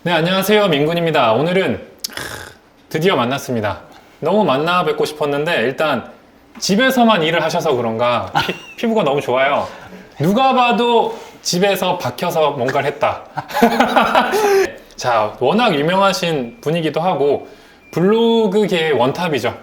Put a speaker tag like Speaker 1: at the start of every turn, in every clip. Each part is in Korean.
Speaker 1: 네, 안녕하세요. 민군입니다. 오늘은 드디어 만났습니다. 너무 만나 뵙고 싶었는데 일단 집에서만 일을 하셔서 그런가 피부가 너무 좋아요. 누가 봐도 집에서 박혀서 뭔가를 했다. 자, 워낙 유명하신 분이기도 하고 블로그계의 원탑이죠.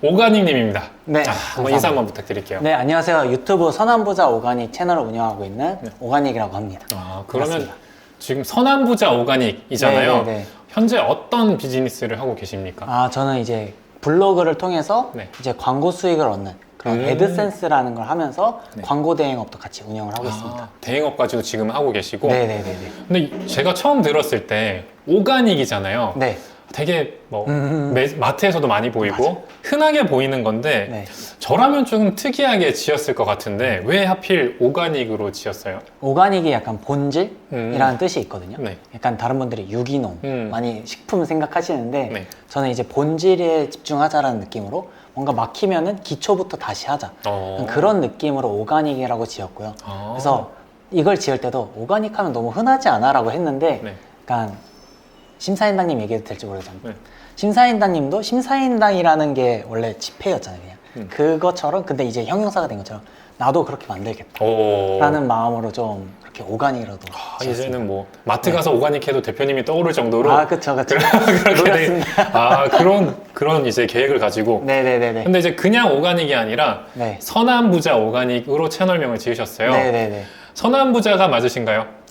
Speaker 1: 오가닉님입니다.
Speaker 2: 네,
Speaker 1: 한번 인사 한번 부탁드릴게요.
Speaker 2: 네, 안녕하세요. 유튜브 선한부자 오가닉 채널을 운영하고 있는 오가닉이라고 합니다.
Speaker 1: 그러면
Speaker 2: 반갑습니다.
Speaker 1: 지금 선한부자 오가닉이잖아요.
Speaker 2: 네.
Speaker 1: 현재 어떤 비즈니스를 하고 계십니까?
Speaker 2: 저는 이제 블로그를 통해서
Speaker 1: 네.
Speaker 2: 이제 광고 수익을 얻는 그런 애드센스라는 걸 하면서
Speaker 1: 네.
Speaker 2: 광고 대행업도 같이 운영을 하고 있습니다.
Speaker 1: 대행업까지도 지금 하고 계시고.
Speaker 2: 네네네네.
Speaker 1: 근데 제가 처음 들었을 때 오가닉이잖아요.
Speaker 2: 네.
Speaker 1: 되게 뭐 마트에서도 많이 보이고
Speaker 2: 맞아.
Speaker 1: 흔하게 보이는 건데
Speaker 2: 네.
Speaker 1: 저라면 조금 특이하게 지었을 것 같은데 왜 하필 오가닉으로 지었어요?
Speaker 2: 오가닉이 약간 본질이라는 뜻이 있거든요.
Speaker 1: 네.
Speaker 2: 약간 다른 분들이 유기농 많이 식품 생각하시는데
Speaker 1: 네.
Speaker 2: 저는 이제 본질에 집중하자라는 느낌으로 뭔가 막히면은 기초부터 다시 하자 그런 느낌으로 오가닉이라고 지었고요. 그래서 이걸 지을 때도 오가닉 하면 너무 흔하지 않아 라고 했는데
Speaker 1: 네.
Speaker 2: 약간 심사인당님 얘기해도 될지 모르겠지만
Speaker 1: 네.
Speaker 2: 심사인당님도 심사인당이라는 게 원래 지폐였잖아요. 그냥 그것처럼 근데 이제 형용사가 된 것처럼 나도 그렇게 만들겠다 라는 마음으로 좀 그렇게 오가닉이라도
Speaker 1: 이제는 뭐 마트 가서 오가닉 해도 대표님이 떠오를 정도로
Speaker 2: 그쵸
Speaker 1: 그렇게
Speaker 2: 노렸습니다.
Speaker 1: 그런 이제 계획을 가지고
Speaker 2: 네네네네.
Speaker 1: 근데 이제 그냥 오가닉이 아니라
Speaker 2: 네.
Speaker 1: 선한부자 오가닉으로 채널명을 지으셨어요.
Speaker 2: 네네네.
Speaker 1: 선한부자가 맞으신가요?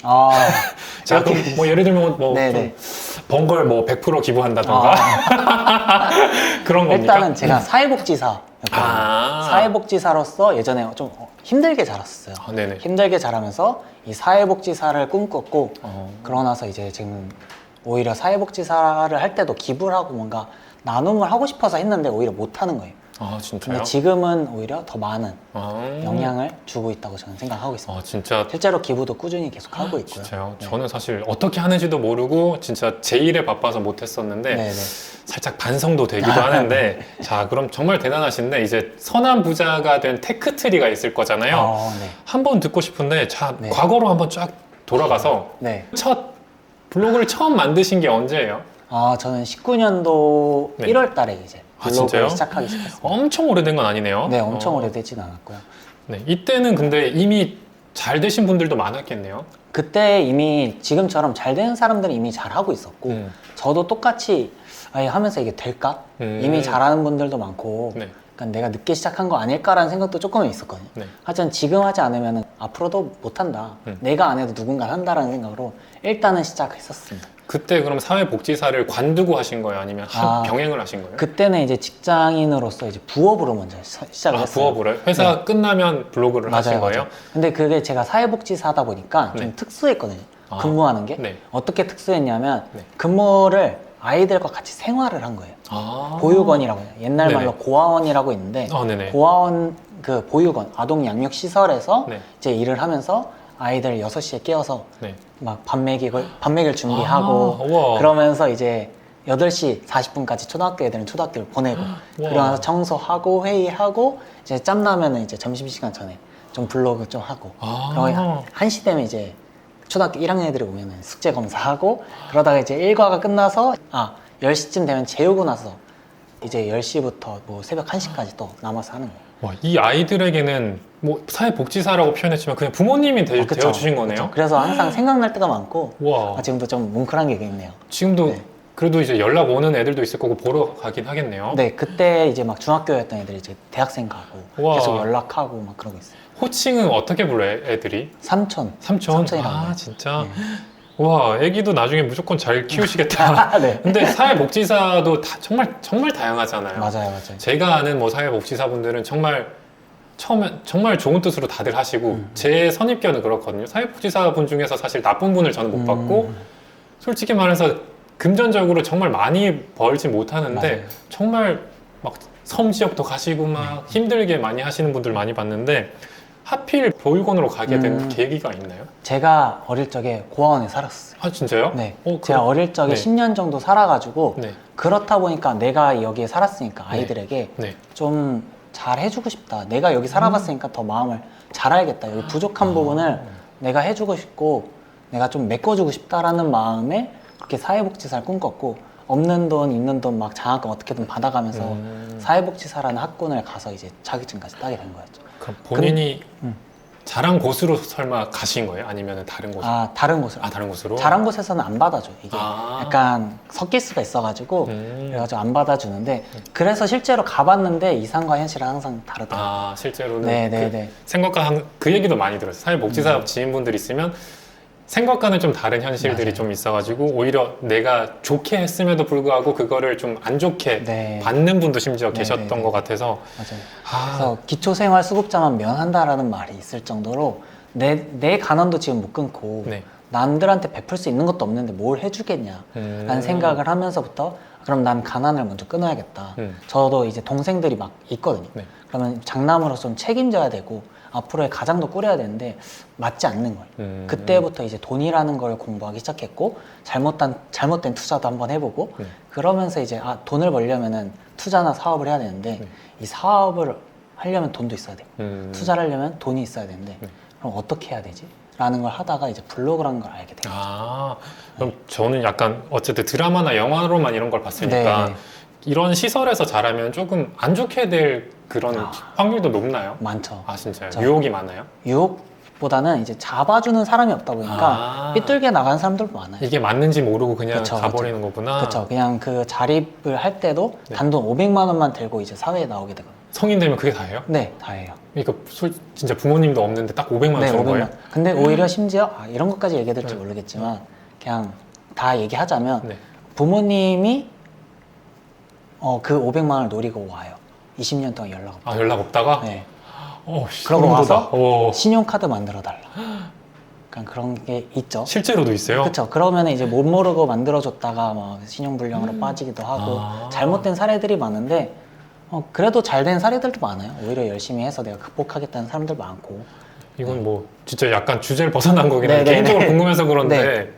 Speaker 1: 자, 그럼 뭐 예를 들면 뭐
Speaker 2: 네네.
Speaker 1: 번 걸 뭐 100% 기부한다던가 그런 겁니까?
Speaker 2: 일단은 제가 사회복지사였거든요. 사회복지사로서 예전에 좀 힘들게 자랐어요.
Speaker 1: 네네.
Speaker 2: 힘들게 자라면서 이 사회복지사를 꿈꿨고 그러고 나서 이제 지금 오히려 사회복지사를 할 때도 기부를 하고 뭔가 나눔을 하고 싶어서 했는데 오히려 못하는 거예요.
Speaker 1: 진짜요?
Speaker 2: 근데 지금은 오히려 더 많은 영향을 주고 있다고 저는 생각하고 있습니다.
Speaker 1: 진짜
Speaker 2: 실제로 기부도 꾸준히 계속 하고 있고요.
Speaker 1: 진짜요?
Speaker 2: 네.
Speaker 1: 저는 사실 어떻게 하는지도 모르고 진짜 제 일에 바빠서 못했었는데
Speaker 2: 네네.
Speaker 1: 살짝 반성도 되기도 하는데 자, 그럼 정말 대단하신데 이제 선한 부자가 된 테크트리가 있을 거잖아요.
Speaker 2: 네.
Speaker 1: 한번 듣고 싶은데 자,
Speaker 2: 네.
Speaker 1: 과거로 한번 쫙 돌아가서
Speaker 2: 네.
Speaker 1: 첫 블로그를 처음 만드신 게 언제예요?
Speaker 2: 저는 19년도
Speaker 1: 네.
Speaker 2: 1월 달에 이제
Speaker 1: 진짜요?
Speaker 2: 블로그를 시작하기 시작했습니다.
Speaker 1: 엄청 오래된 건 아니네요.
Speaker 2: 네, 엄청 오래되진 않았고요.
Speaker 1: 네, 이때는 근데 이미 잘 되신 분들도 많았겠네요.
Speaker 2: 그때 이미 지금처럼 잘 되는 사람들은 이미 잘하고 있었고 저도 똑같이 하면서 이게 될까? 이미 잘하는 분들도 많고
Speaker 1: 네.
Speaker 2: 그러니까 내가 늦게 시작한 거 아닐까라는 생각도 조금은 있었거든요.
Speaker 1: 네.
Speaker 2: 하지만 지금 하지 않으면 앞으로도 못한다. 내가 안 해도 누군가 한다라는 생각으로 일단은 시작했었습니다.
Speaker 1: 그때 그럼 사회복지사를 관두고 하신 거예요? 아니면 병행을 하신 거예요?
Speaker 2: 그때는 이제 직장인으로서 이제 부업으로 먼저 시작을 했어요.
Speaker 1: 부업으로 회사 끝나면 블로그를 하신 거예요?
Speaker 2: 맞아요. 근데 그게 제가 사회복지사다 보니까 좀 특수했거든요. 근무하는 게.
Speaker 1: 네.
Speaker 2: 어떻게 특수했냐면
Speaker 1: 네.
Speaker 2: 근무를 아이들과 같이 생활을 한 거예요. 보육원이라고 해요. 옛날
Speaker 1: 네네.
Speaker 2: 말로 고아원이라고 있는데
Speaker 1: 네네.
Speaker 2: 고아원 그 보육원 아동 양육 시설에서
Speaker 1: 네.
Speaker 2: 이제 일을 하면서 아이들 6시에 깨워서
Speaker 1: 네.
Speaker 2: 막 밥 먹일 준비하고
Speaker 1: 우와.
Speaker 2: 그러면서 이제 8시 40분까지 초등학교 애들은 초등학교를 보내고 그러면서 청소하고 회의하고 이제 짬나면은 이제 점심시간 전에 좀 블로그 좀 하고 그리고 1시 되면 이제 초등학교 1학년 애들이 오면은 숙제 검사하고 그러다가 이제 일과가 끝나서 10시쯤 되면 재우고 나서 이제 10시부터 뭐 새벽 1시까지 또 남아서 하는 거예요.
Speaker 1: 이 아이들에게는 뭐 사회복지사라고 표현했지만 그냥 부모님이 되어주신 거네요?
Speaker 2: 그쵸. 그래서 항상 생각날 때가 많고
Speaker 1: 우와.
Speaker 2: 지금도 좀 뭉클한 게 있네요.
Speaker 1: 지금도
Speaker 2: 네.
Speaker 1: 그래도 이제 연락 오는 애들도 있을 거고 보러 가긴 하겠네요.
Speaker 2: 네, 그때 이제 막 중학교였던 애들이 이제 대학생 가고
Speaker 1: 우와.
Speaker 2: 계속 연락하고 막 그러고 있어요.
Speaker 1: 호칭은 어떻게 불러요, 애들이?
Speaker 2: 삼촌.
Speaker 1: 삼촌이라고.
Speaker 2: 해요.
Speaker 1: 진짜?
Speaker 2: 네.
Speaker 1: 와, 애기도 나중에 무조건 잘 키우시겠다.
Speaker 2: 네.
Speaker 1: 근데 사회복지사도 정말 다양하잖아요.
Speaker 2: 맞아요.
Speaker 1: 제가 아는 뭐 사회복지사분들은 처음에 정말 좋은 뜻으로 다들 하시고 제 선입견은 그렇거든요. 사회복지사분 중에서 사실 나쁜 분을 저는 못 봤고 솔직히 말해서 금전적으로 정말 많이 벌지 못하는데
Speaker 2: 맞아요.
Speaker 1: 정말 막 섬 지역도 가시고 막 힘들게 많이 하시는 분들 많이 봤는데 하필 보육원으로 가게 된 계기가 있나요?
Speaker 2: 제가 어릴 적에 고아원에 살았어요.
Speaker 1: 진짜요?
Speaker 2: 네.
Speaker 1: 그럼-
Speaker 2: 제가 어릴 적에
Speaker 1: 네.
Speaker 2: 10년 정도 살아가지고
Speaker 1: 네.
Speaker 2: 그렇다 보니까 내가 여기에 살았으니까 아이들에게
Speaker 1: 네.
Speaker 2: 좀 잘 해주고 싶다. 내가 여기 살아봤으니까 더 마음을 잘 알겠다. 여기 부족한 부분을 내가 해주고 싶고 내가 좀 메꿔주고 싶다라는 마음에 그렇게 사회복지사를 꿈꿨고, 없는 돈, 있는 돈 막 장학금 어떻게든 받아가면서 사회복지사라는 학군을 가서 이제 자격증까지 따게 된 거였죠.
Speaker 1: 그럼 본인이 잘한 곳으로 설마 가신 거예요? 아니면 다른 곳으로?
Speaker 2: 아, 다른 곳으로.
Speaker 1: 다른 곳으로?
Speaker 2: 잘한 곳에서는 안 받아줘. 이게
Speaker 1: 아.
Speaker 2: 약간 섞일 수가 있어가지고 그래가지고 안 받아주는데, 그래서 실제로 가봤는데 이상과 현실은 항상 다르더라고요.
Speaker 1: 아, 실제로는
Speaker 2: 네네네.
Speaker 1: 생각과 그 얘기도 많이 들었어요. 사회복지사 지인분들 있으면 생각과는 좀 다른 현실들이
Speaker 2: 맞아요.
Speaker 1: 좀 있어가지고 오히려 내가 좋게 했음에도 불구하고 그거를 좀 안 좋게
Speaker 2: 네.
Speaker 1: 받는 분도 심지어
Speaker 2: 네,
Speaker 1: 계셨던
Speaker 2: 네, 네.
Speaker 1: 것 같아서
Speaker 2: 맞아요.
Speaker 1: 아,
Speaker 2: 그래서 기초생활수급자만 면한다라는 말이 있을 정도로 내 가난도 지금 못 끊고
Speaker 1: 네.
Speaker 2: 남들한테 베풀 수 있는 것도 없는데 뭘 해주겠냐라는 생각을 하면서부터, 그럼 난 가난을 먼저 끊어야겠다. 저도 이제 동생들이 막 있거든요.
Speaker 1: 네.
Speaker 2: 그러면 장남으로서 좀 책임져야 되고 앞으로의 가장도 꾸려야 되는데 맞지 않는 거예요. 그때부터 이제 돈이라는 걸 공부하기 시작했고, 잘못된 투자도 한번 해보고, 그러면서 이제 돈을 벌려면은 투자나 사업을 해야 되는데 이 사업을 하려면 돈도 있어야 되고 투자를 하려면 돈이 있어야 되는데 그럼 어떻게 해야 되지? 라는 걸 하다가 이제 블로그라는 걸 알게 돼요.
Speaker 1: 아, 그럼 저는 약간 어쨌든 드라마나 영화로만 이런 걸 봤으니까
Speaker 2: 네.
Speaker 1: 이런 시설에서 자라면 조금 안 좋게 될 그런 확률도 높나요?
Speaker 2: 많죠.
Speaker 1: 아, 진짜요?
Speaker 2: 저-
Speaker 1: 유혹이 많아요?
Speaker 2: 유혹보다는 이제 잡아주는 사람이 없다 보니까
Speaker 1: 아.
Speaker 2: 삐뚤게 나간 사람들도 많아요.
Speaker 1: 이게 맞는지 모르고 그냥
Speaker 2: 그쵸,
Speaker 1: 가버리는 거구나.
Speaker 2: 그렇죠. 그냥 그 자립을 할 때도
Speaker 1: 네.
Speaker 2: 단돈 500만 원만 들고 이제 사회에 나오게 되거든요.
Speaker 1: 성인 되면 그게 다예요?
Speaker 2: 네, 다예요.
Speaker 1: 그러니까 진짜 부모님도 없는데 딱 500만 원 주는 거예요?
Speaker 2: 근데 오히려 심지어 이런 것까지 얘기해 될지 모르겠지만 그냥 다 얘기하자면
Speaker 1: 네.
Speaker 2: 부모님이 그 500만 원을 노리고 와요. 20년 동안 연락 없고.
Speaker 1: 아, 연락 없다가?
Speaker 2: 네.
Speaker 1: 그러고
Speaker 2: 그러고 와서
Speaker 1: 오.
Speaker 2: 신용카드 만들어 달라. 약간 그런 게 있죠.
Speaker 1: 실제로도 있어요?
Speaker 2: 그렇죠. 그러면 이제 못 모르고 만들어줬다가 막 신용불량으로 빠지기도 하고
Speaker 1: 아.
Speaker 2: 잘못된 사례들이 많은데, 그래도 잘 된 사례들도 많아요. 오히려 열심히 해서 내가 극복하겠다는 사람들 많고.
Speaker 1: 이건 뭐 진짜 약간 주제를 벗어난 거긴 한데
Speaker 2: 네네네.
Speaker 1: 개인적으로 궁금해서 그런데
Speaker 2: 네.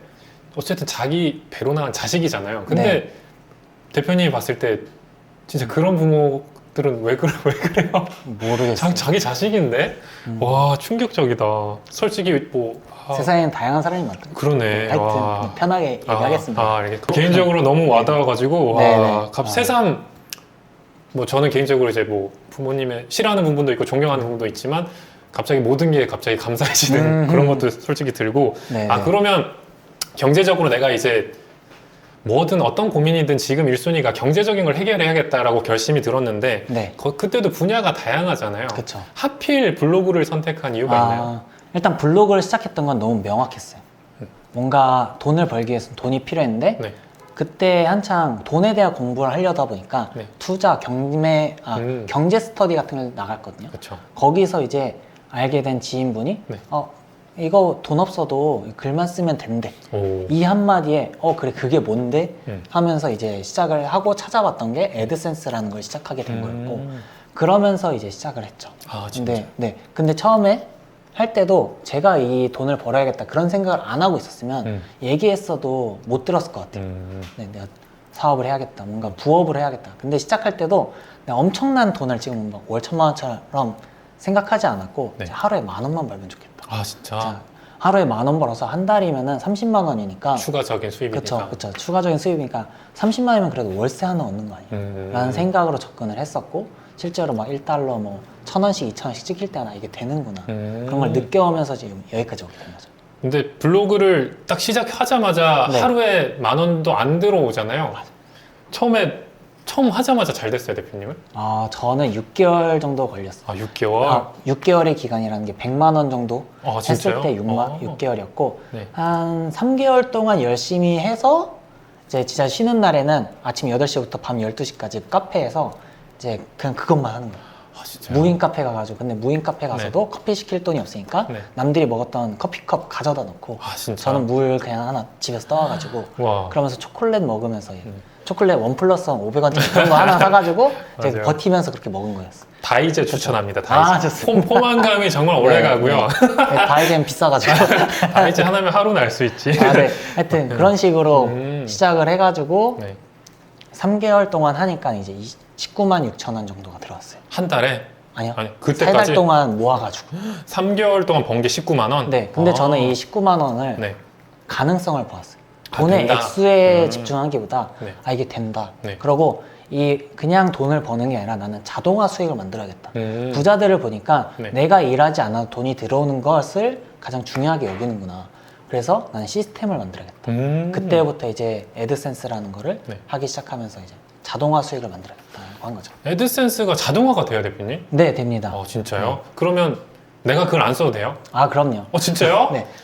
Speaker 1: 어쨌든 자기 배로 낳은 자식이잖아요. 근데
Speaker 2: 네.
Speaker 1: 대표님이 봤을 때 진짜 그런 부모들은 왜 그래요?
Speaker 2: 모르겠어요.
Speaker 1: 자기 자식인데? 와, 충격적이다. 솔직히 뭐
Speaker 2: 세상에는 다양한 사람이 많거든요.
Speaker 1: 그러네.
Speaker 2: 하여튼
Speaker 1: 와.
Speaker 2: 편하게 얘기하겠습니다.
Speaker 1: 알겠습니다. 개인적으로 너무 와닿아가지고
Speaker 2: 네네.
Speaker 1: 새삼 뭐 저는 개인적으로 이제 뭐 부모님의 싫어하는 부분도 있고 존경하는 부분도 있지만 갑자기 모든 게 갑자기 감사해지는 그런 것도 솔직히 들고
Speaker 2: 네네.
Speaker 1: 그러면 경제적으로 내가 이제 뭐든 어떤 고민이든 지금 1순위가 경제적인 걸 해결해야겠다라고 결심이 들었는데
Speaker 2: 네.
Speaker 1: 그때도 분야가 다양하잖아요.
Speaker 2: 그쵸.
Speaker 1: 하필 블로그를 선택한 이유가 있나요?
Speaker 2: 일단 블로그를 시작했던 건 너무 명확했어요. 뭔가 돈을 벌기 위해서 돈이 필요했는데
Speaker 1: 네.
Speaker 2: 그때 한창 돈에 대한 공부를 하려다 보니까
Speaker 1: 네.
Speaker 2: 투자, 경제 스터디 같은 걸 나갔거든요.
Speaker 1: 그렇죠.
Speaker 2: 거기서 이제 알게 된 지인분이
Speaker 1: 네.
Speaker 2: 이거 돈 없어도 글만 쓰면 된대. 이 한마디에 그래 그게 뭔데? 하면서 이제 시작을 하고 찾아봤던 게 애드센스라는 걸 시작하게 된 거였고, 그러면서 이제 시작을 했죠.
Speaker 1: 아, 진짜?
Speaker 2: 근데 처음에 할 때도 제가 이 돈을 벌어야겠다 그런 생각을 안 하고 있었으면 얘기했어도 못 들었을 것 같아요. 네, 내가 사업을 해야겠다, 뭔가 부업을 해야겠다. 근데 시작할 때도 내가 엄청난 돈을 지금 막 월 1,000만 원처럼 생각하지 않았고,
Speaker 1: 네.
Speaker 2: 하루에 10,000원만 벌면 좋겠다.
Speaker 1: 아, 진짜?
Speaker 2: 자, 하루에 10,000원 벌어서 한 달이면은 30만 원이니까.
Speaker 1: 추가적인 수입이니까.
Speaker 2: 그쵸. 추가적인 수입이니까 30만 원이면 그래도 월세 하나 얻는 거 아니에요? 라는 생각으로 접근을 했었고, 실제로 막 1달러 뭐 1,000원씩 2,000원씩 찍힐 때나 이게 되는구나. 그런 걸 느껴오면서 지금 여기까지 오게 된 거죠.
Speaker 1: 근데 블로그를 딱 시작하자마자
Speaker 2: 네.
Speaker 1: 하루에 10,000원도 안 들어오잖아요. 처음 하자마자 잘 됐어요, 대표님은?
Speaker 2: 저는 6개월 정도 걸렸어요.
Speaker 1: 6개월?
Speaker 2: 6개월의 기간이라는 게 100만 원 정도 했을
Speaker 1: 진짜요?
Speaker 2: 때 6개월이었고,
Speaker 1: 네.
Speaker 2: 한 3개월 동안 열심히 해서 이제 진짜 쉬는 날에는 아침 8시부터 밤 12시까지 카페에서 이제 그냥 그것만 하는 거예요.
Speaker 1: 진짜요?
Speaker 2: 무인 카페 가가지고. 근데 무인 카페 가서도 커피 시킬 돈이 없으니까
Speaker 1: 네.
Speaker 2: 남들이 먹었던 커피컵 가져다 놓고
Speaker 1: 진짜?
Speaker 2: 저는 물 그냥 하나 집에서 떠와가지고
Speaker 1: 와.
Speaker 2: 그러면서 초콜릿 먹으면서 초콜릿 1+1 500원짜리 그런 거 하나 사가지고 이제
Speaker 1: 맞아요.
Speaker 2: 버티면서 그렇게 먹은 거였어.
Speaker 1: 다이제 추천합니다. 다이제.
Speaker 2: 좋습니다.
Speaker 1: 포만감이 정말 오래 가고요.
Speaker 2: 네, 다이제는 비싸가지고.
Speaker 1: 다이제 하나면 하루는 알 수 있지.
Speaker 2: 네. 하여튼 그런 식으로 시작을 해가지고
Speaker 1: 네.
Speaker 2: 3개월 동안 하니까 이제 19만 6천 원 정도가 들어왔어요.
Speaker 1: 한 달에?
Speaker 2: 아니요.
Speaker 1: 그때까지?
Speaker 2: 3달 동안 모아가지고.
Speaker 1: 3개월 동안 번 게 19만 원?
Speaker 2: 네. 근데 저는 이 19만 원을
Speaker 1: 네.
Speaker 2: 가능성을 보았어요.
Speaker 1: 아,
Speaker 2: 돈의
Speaker 1: 된다.
Speaker 2: 액수에 집중하기보다
Speaker 1: 네.
Speaker 2: 아 이게 된다.
Speaker 1: 네.
Speaker 2: 그러고 이 그냥 돈을 버는 게 아니라 나는 자동화 수익을 만들어야겠다. 부자들을 보니까
Speaker 1: 네.
Speaker 2: 내가 일하지 않아도 돈이 들어오는 것을 가장 중요하게 여기는구나. 그래서 나는 시스템을 만들어야겠다. 그때부터 이제 애드센스라는 거를
Speaker 1: 네.
Speaker 2: 하기 시작하면서 이제 자동화 수익을 만들어야겠다고 한 거죠.
Speaker 1: 애드센스가 자동화가 돼요, 대표님?
Speaker 2: 네, 됩니다.
Speaker 1: 진짜요? 그러면 내가 그걸 안 써도 돼요?
Speaker 2: 아, 그럼요.
Speaker 1: 진짜요?
Speaker 2: 네.